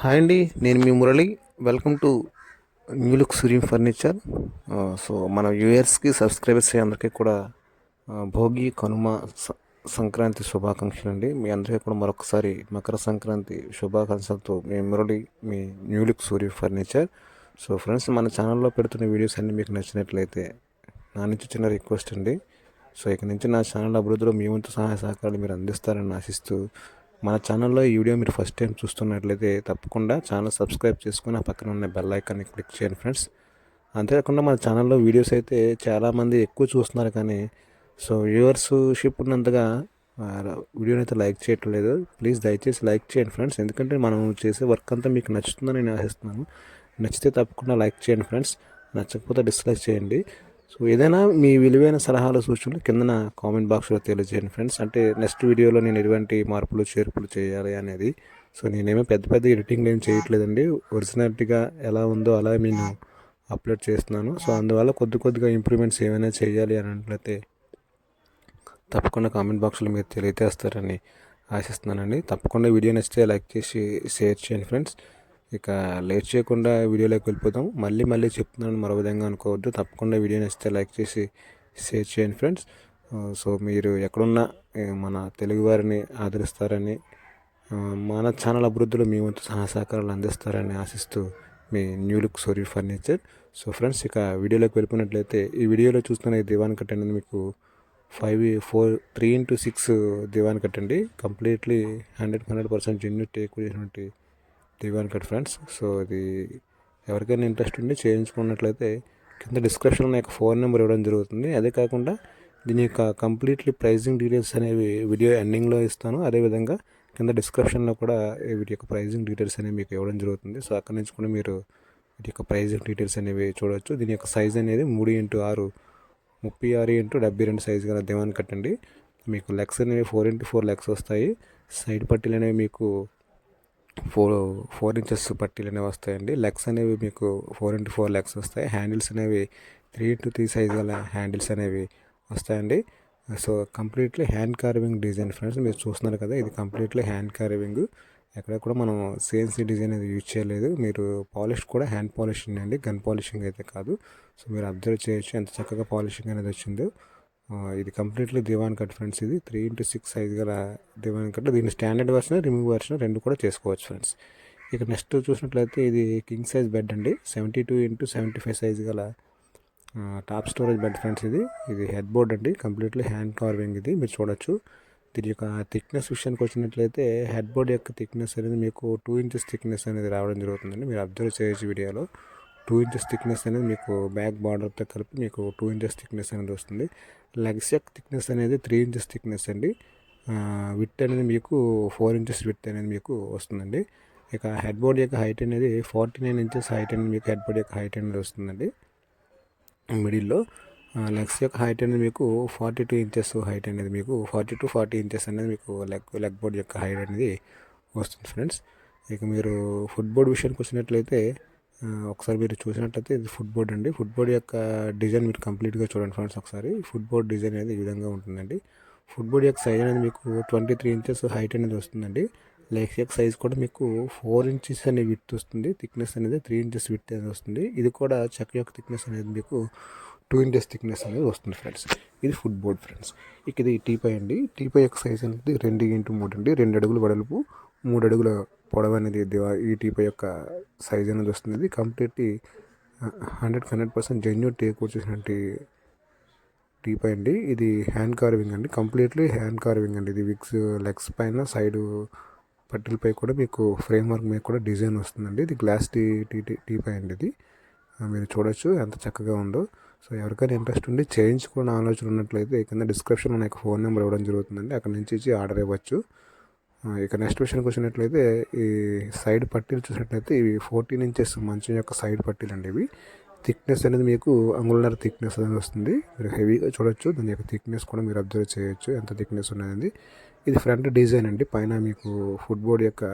Hi అండి, నేను మీ Murali. Welcome to New Look సురీం ఫర్నిచర్. సో మన వ్యూయర్స్కి సబ్స్క్రైబర్స్ అందరికీ కూడా భోగి కనుమ సంక్రాంతి శుభాకాంక్షలు అండి. మీ అందరికీ కూడా మరొకసారి మకర సంక్రాంతి శుభాకాంక్షలతో మీ మురళి, మీ న్యూ లుక్ సూర్య ఫర్నిచర్. సో ఫ్రెండ్స్, మన ఛానల్లో పెడుతున్న వీడియోస్ అన్నీ మీకు నచ్చినట్లయితే నా నుంచి చిన్న రిక్వెస్ట్ అండి. సో ఇక నుంచి నా ఛానల్ అభివృద్ధిలో మీ వంతు సహాయ సహకారాలు మీరు అందిస్తారని ఆశిస్తూ, మన ఛానల్లో ఈ వీడియో మీరు ఫస్ట్ టైం చూస్తున్నట్లయితే తప్పకుండా ఛానల్ సబ్స్క్రైబ్ చేసుకుని ఆ పక్కన ఉన్న బెల్ ఐకాన్ని క్లిక్ చేయండి ఫ్రెండ్స్. అంతేకాకుండా మన ఛానల్లో వీడియోస్ అయితే చాలామంది ఎక్కువ చూస్తున్నారు, కానీ సో వ్యూవర్షిప్ ఉన్నంతగా వీడియోని అయితే లైక్ చేయట్లేదు. ప్లీజ్ దయచేసి లైక్ చేయండి ఫ్రెండ్స్, ఎందుకంటే మనం చేసే వర్క్ అంతా మీకు నచ్చుతుందని నేను ఆశిస్తున్నాను. నచ్చితే తప్పకుండా లైక్ చేయండి ఫ్రెండ్స్, నచ్చకపోతే డిస్లైక్ చేయండి. సో ఏదైనా మీ విలువైన సలహాలు సూచనలు కిందన కామెంట్ బాక్స్లో తెలియజేయండి ఫ్రెండ్స్. అంటే నెక్స్ట్ వీడియోలో నేను ఎటువంటి మార్పులు చేర్పులు చేయాలి అనేది. సో నేనేమో పెద్ద పెద్ద ఎడిటింగ్ ఏం చేయట్లేదండి, ఒరిజినాలిటీగా ఎలా ఉందో అలా నేను అప్లోడ్ చేస్తున్నాను. సో అందువల్ల కొద్దిగా ఇంప్రూవ్మెంట్స్ ఏమైనా చేయాలి అని అన్నట్లయితే తప్పకుండా కామెంట్ బాక్స్లో మీరు తెలియజేస్తారని ఆశిస్తున్నానండి. తప్పకుండా వీడియో నచ్చితే లైక్ చేసి షేర్ చేయండి ఫ్రెండ్స్. ఇక లేట్ చేయకుండా వీడియోలోకి వెళ్ళిపోతాం. మళ్ళీ చెప్తున్నాను, మరో విధంగా అనుకోవద్దు. తప్పకుండా వీడియో నచ్చితే లైక్ చేసి షేర్ చేయండి ఫ్రెండ్స్. సో మీరు ఎక్కడున్నా మన తెలుగు వారిని ఆదరిస్తారని, మన ఛానల్ అభివృద్ధిలో మీ వంతు సహకారాలు అందిస్తారని ఆశిస్తూ, మీ న్యూ లుక్ సూర్య ఫర్నిచర్. సో ఫ్రెండ్స్, ఇక వీడియోలోకి వెళ్ళిపోయినట్లయితే ఈ వీడియోలో చూస్తున్న ఈ దివాన్ కట్ అనేది మీకు 3x6 దివాన్ కట్ అండి. కంప్లీట్లీ 100% జెన్యూన్ టేక్ చేసినటువంటి దివాన్ కట్ ఫ్రెండ్స్. సో ఇది ఎవరికైనా ఇంట్రెస్ట్ ఉండి చేయించుకున్నట్లయితే కింద డిస్క్రిప్షన్లో నాకు ఫోన్ నెంబర్ ఇవ్వడం జరుగుతుంది. అదే కాకుండా దీని యొక్క కంప్లీట్లీ ప్రైజింగ్ డీటెయిల్స్ అనేవి వీడియో ఎండింగ్లో ఇస్తాను. అదేవిధంగా కింద డిస్క్రిప్షన్లో కూడా వీటి యొక్క ప్రైజింగ్ డీటెయిల్స్ అనేవి మీకు ఇవ్వడం జరుగుతుంది. సో అక్కడి నుంచి కూడా మీరు వీటి యొక్క ప్రైజింగ్ డీటెయిల్స్ అనేవి చూడవచ్చు. దీని యొక్క సైజ్ అనేది 3x6 36x72 సైజు గల దివాన్ కట్ అండి. మీకు లెగ్స్ అనేవి 4x4 లెగ్స్ వస్తాయి. సైడ్ పట్టీలు అనేవి మీకు 4 ఇంచెస్ పట్టీలు అనేవి వస్తాయండి. లెగ్స్ అనేవి మీకు 4x4 లెగ్స్ వస్తాయి. హ్యాండిల్స్ అనేవి 3x3 సైజ్ గల హ్యాండిల్స్ అనేవి వస్తాయండి. So completely hand carving design friends. మీరు చూస్తున్నారు కదా, ఇది కంప్లీట్లీ హ్యాండ్ కార్వింగ్. ఎక్కడ కూడా మనం సిఎన్సీ డిజైన్ అనేది యూజ్ చేయలేదు. మీరు పాలిష్ కూడా హ్యాండ్ పాలిషింగ్ అండి, గన్ పాలిషింగ్ అయితే కాదు. సో మీరు అబ్జర్వ్ చేయొచ్చు ఎంత చక్కగా పాలిషింగ్ అనేది వచ్చిందో. ఇది కంప్లీట్లీ దివాన్ కట్ ఫ్రెండ్స్. ఇది 3x6 సైజ్ గల దివాన్ కట్. దీని స్టాండర్డ్ వర్షన్, రిమూవ్ వర్షన్ రెండు కూడా చేసుకోవచ్చు ఫ్రెండ్స్. ఇక నెక్స్ట్ చూసినట్లయితే ఇది కింగ్ సైజ్ బెడ్ అండి. 72x75 సైజ్ గల టాప్ స్టోరేజ్ బెడ్ ఫ్రెండ్స్. ఇది హెడ్ బోర్డ్ అండి, కంప్లీట్లీ హ్యాండ్ కార్వింగ్. ఇది మీరు చూడొచ్చు. దీని యొక్క థిక్నెస్ విషయానికి వచ్చినట్లయితే హెడ్ బోర్డ్ యొక్క థిక్నెస్ అనేది మీకు 2 ఇంచెస్ థిక్నెస్ అనేది రావడం జరుగుతుందండి. మీరు అబ్జర్వ్ చేయొచ్చు వీడియోలో. 2 ఇంచెస్ థిక్నెస్ అనేది మీకు బ్యాక్ బార్డర్తో కలిపి మీకు 2 ఇంచెస్ థిక్నెస్ అనేది వస్తుంది. లెగ్స్ యొక్క థిక్నెస్ అనేది 3 ఇంచెస్ థిక్నెస్ అండి. విత్ అనేది మీకు 4 ఇంచెస్ విత్ అనేది మీకు వస్తుందండి. ఇక హెడ్ బోర్డ్ యొక్క హైట్ అనేది 49 ఇంచెస్ హైట్ అనేది మీకు హెడ్ బోర్డ్ యొక్క హైట్ అనేది వస్తుందండి. మిడిల్లో లెగ్స్ యొక్క హైట్ అనేది మీకు 42 ఇంచెస్ హైట్ అనేది మీకు 40 ఇంచెస్ అనేది మీకు లెగ్ బోర్డ్ యొక్క హైట్ అనేది వస్తుంది ఫ్రెండ్స్. ఇక మీరు ఫుట్ బోర్డ్ విషయానికి వచ్చినట్లయితే ఒకసారి మీరు చూసినట్లయితే ఇది ఫుట్ బోర్డ్ అండి. ఫుట్ బోర్డ్ యొక్క డిజైన్ మీరు కంప్లీట్గా చూడండి ఫ్రెండ్స్ ఒకసారి. ఫుట్ బోర్డ్ డిజైన్ అనేది ఈ విధంగా ఉంటుందండి. ఫుట్ బోర్డ్ యొక్క సైజ్ అనేది మీకు 23 ఇంచెస్ హైట్ అనేది వస్తుందండి. లెగ్స్ యొక్క సైజ్ కూడా మీకు 4 ఇంచెస్ అనేది విత్ వస్తుంది. థిక్నెస్ అనేది 3 ఇంచెస్ విత్ అనేది వస్తుంది. ఇది కూడా చెక్క యొక్క థిక్నెస్ అనేది మీకు 2 ఇంచెస్ థిక్నెస్ అనేది వస్తుంది ఫ్రెండ్స్. ఇది ఫుట్ బోర్డ్ ఫ్రెండ్స్. ఇక ఇది టీపై అండి. టీపై యొక్క సైజ్ అనేది 2x3 అండి. 2 అడుగుల వెడల్పు, 3 అడుగుల పొడవు అనేది ఈ టీపై యొక్క సైజ్ అనేది వస్తుంది. ఇది కంప్లీట్లీ 100% జెన్యూన్ టేక్ వచ్చేసినటువంటి టీపై అండి. ఇది హ్యాండ్ కార్వింగ్ అండి, కంప్లీట్లీ హ్యాండ్ కార్వింగ్ అండి. ఇది విగ్స్ లెగ్స్ పైన సైడ్ పట్టీలపై కూడా మీకు ఫ్రేమ్ వర్క్ మీద కూడా డిజైన్ వస్తుందండి. ఇది గ్లాస్ టీపై అండి. ఇది మీరు చూడొచ్చు ఎంత చక్కగా ఉందో. సో ఎవరికైనా ఇంట్రెస్ట్ ఉండి చేయించుకునే ఆలోచన ఉన్నట్లయితే కింద డిస్క్రిప్షన్లో నాకు ఫోన్ నెంబర్ ఇవ్వడం జరుగుతుందండి, అక్కడ నుంచి ఇచ్చి ఆర్డర్ ఇవ్వచ్చు. ఇక నెక్స్ట్ విషయానికి వచ్చినట్లయితే ఈ సైడ్ పట్టీలు చూసినట్లయితే ఇవి 14 ఇంచెస్ మంచం యొక్క సైడ్ పట్టీలు అండి. ఇవి థిక్నెస్ అనేది మీకు అంగుళన్నర థిక్నెస్ అనేది వస్తుంది. మీరు హెవీగా చూడొచ్చు. దాని యొక్క థిక్నెస్ కూడా మీరు అబ్జర్వ్ చేయొచ్చు ఎంత థిక్నెస్ ఉన్నది. ఇది ఫ్రంట్ డిజైన్ అండి. పైన మీకు ఫుట్ బోర్డ్ యొక్క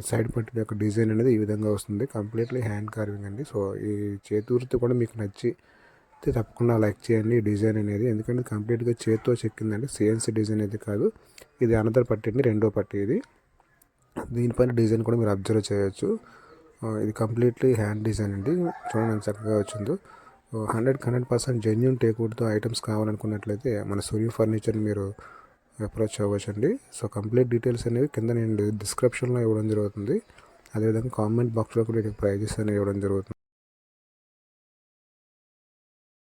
సైడ్ పట్టీల యొక్క డిజైన్ అనేది ఈ విధంగా వస్తుంది. కంప్లీట్లీ హ్యాండ్ కార్వింగ్ అండి. సో ఈ చేతి కూడా మీకు నచ్చి తప్పకుండా లైక్ చేయండి ఈ డిజైన్ అనేది, ఎందుకంటే కంప్లీట్గా చేతితో చెక్కిందండి, సిఎన్సీ డిజైన్ అయితే కాదు. ఇది అనదర్ పట్టీ అండి, రెండో పట్టీ ఇది. దీనిపైన డిజైన్ కూడా మీరు అబ్జర్వ్ చేయొచ్చు. ఇది కంప్లీట్లీ హ్యాండ్ డిజైన్ అండి. చూడండి ఎంత చక్కగా వచ్చిందో. 100% జెన్యూన్ టేక్వుడ్తో ఐటమ్స్ కావాలనుకున్నట్లయితే మన సూర్య ఫర్నిచర్ని మీరు అప్రోచ్ అవ్వచ్చండి. సో కంప్లీట్ డీటెయిల్స్ అనేవి కింద నేను డిస్క్రిప్షన్లో ఇవ్వడం జరుగుతుంది. అదేవిధంగా కామెంట్ బాక్స్లో కూడా ప్రైజెస్ అనేవి ఇవ్వడం జరుగుతుంది.